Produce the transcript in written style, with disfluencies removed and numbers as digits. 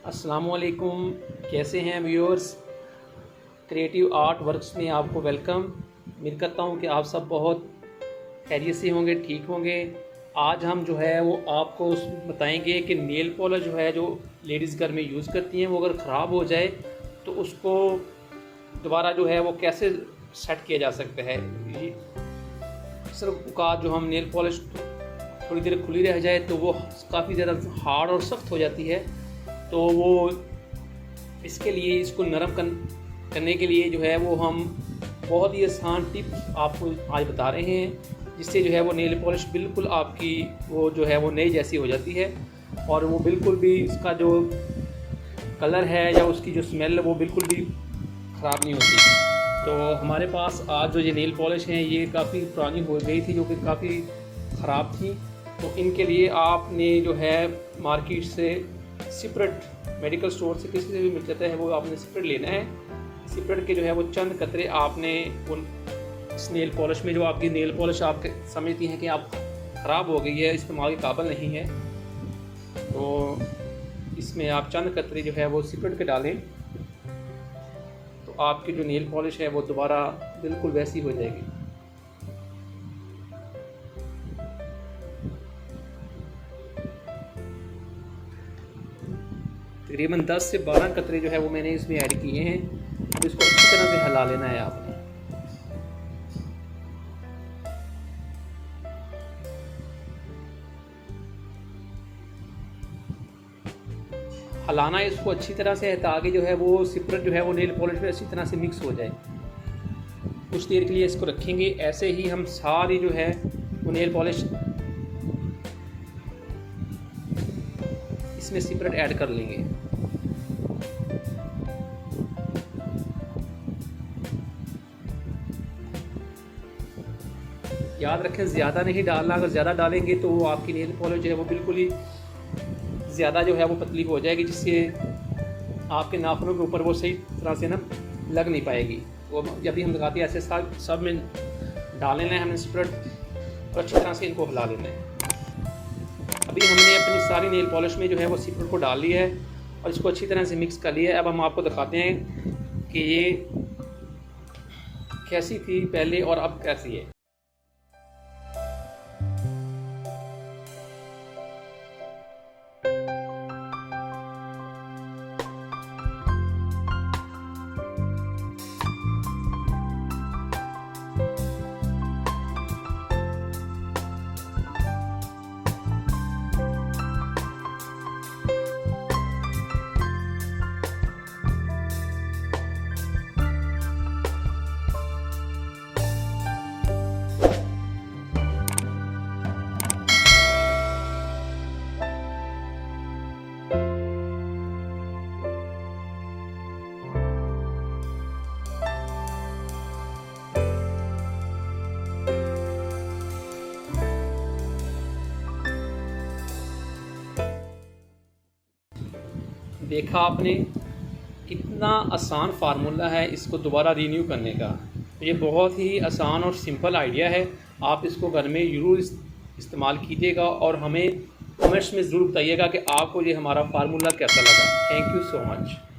अस्सलामुअलैकुम, कैसे हैं व्यूअर्स। क्रिएटिव आर्ट वर्क्स में आपको वेलकम। उम्मीद करता हूं कि आप सब बहुत खैरियत से होंगे, ठीक होंगे। आज हम जो है वो आपको बताएंगे कि नेल पॉलिश जो है, जो लेडीज़ घर में यूज़ करती हैं, वो अगर ख़राब हो जाए तो उसको दोबारा जो है वो कैसे सेट किया जा सकता है। सिर्फ का जो हम नेल पॉलिश थोड़ी देर खुली रह जाए तो वो काफ़ी ज़्यादा हार्ड और सख्त हो जाती है। तो वो इसके लिए इसको नरम करने के लिए जो है वो हम बहुत ही आसान टिप्स आपको आज बता रहे हैं, जिससे जो है वो नेल पॉलिश बिल्कुल आपकी वो जो है वो नई जैसी हो जाती है और वो बिल्कुल भी इसका जो कलर है या उसकी जो स्मेल है वो बिल्कुल भी ख़राब नहीं होती। तो हमारे पास आज जो ये नेल पॉलिश हैं ये काफ़ी पुरानी हो गई थी, जो कि काफ़ी ख़राब थी। तो इनके लिए आपने जो है मार्केट से सिपरेट मेडिकल स्टोर से किसी से भी मिल जाता है, वो आपने सिपरेट लेना है। सिपरेट के जो है वो चंद कतरे आपने उन नेल पॉलिश में, जो आपकी नेल पॉलिश आप समझती हैं कि आप ख़राब हो गई है, इस्तेमाल के काबिल नहीं है, तो इसमें आप चंद कतरे जो है वो सिपरेट के डालें तो आपकी जो नेल पॉलिश है वो दोबारा बिल्कुल वैसी हो जाएगी। तकरीबन 10 से 12 कतरे जो है वो मैंने इसमें ऐड किए हैं। अब इसको अच्छी तरह से हिला लेना है आपने। हिलाना इसको अच्छी तरह से है ताकि जो है वो सिपरेट जो है वो नेल पॉलिश में अच्छी तरह से मिक्स हो जाए। कुछ देर के लिए इसको रखेंगे। ऐसे ही हम सारी जो है वो नेल पॉलिश इसमें सिपरेट ऐड कर लेंगे। याद रखें ज़्यादा नहीं डालना, अगर ज़्यादा डालेंगे तो वो आपकी नेल पॉलिश जो है वो बिल्कुल ही ज़्यादा जो है वो पतली हो जाएगी, जिससे आपके नाखूनों के ऊपर वो सही तरह से ना लग नहीं पाएगी। वो जब भी हम लगाते हैं ऐसे सब में डाल लेना है हमने सिपरेट और अच्छी तरह से इनको हिला लेना है। अभी हमने अपनी सारी नेल पॉलिश में जो है वो सिपरेट को डाल लिया है और इसको अच्छी तरह से मिक्स कर लिया है। अब हम आपको दिखाते हैं कि ये कैसी थी पहले और अब कैसी है। देखा आपने, कितना आसान फार्मूला है इसको दोबारा रीन्यू करने का। ये बहुत ही आसान और सिंपल आइडिया है। आप इसको घर में ज़रूर इस्तेमाल कीजिएगा और हमें कमेंट्स में ज़रूर बताइएगा कि आपको ये हमारा फार्मूला कैसा लगा। Thank you so much.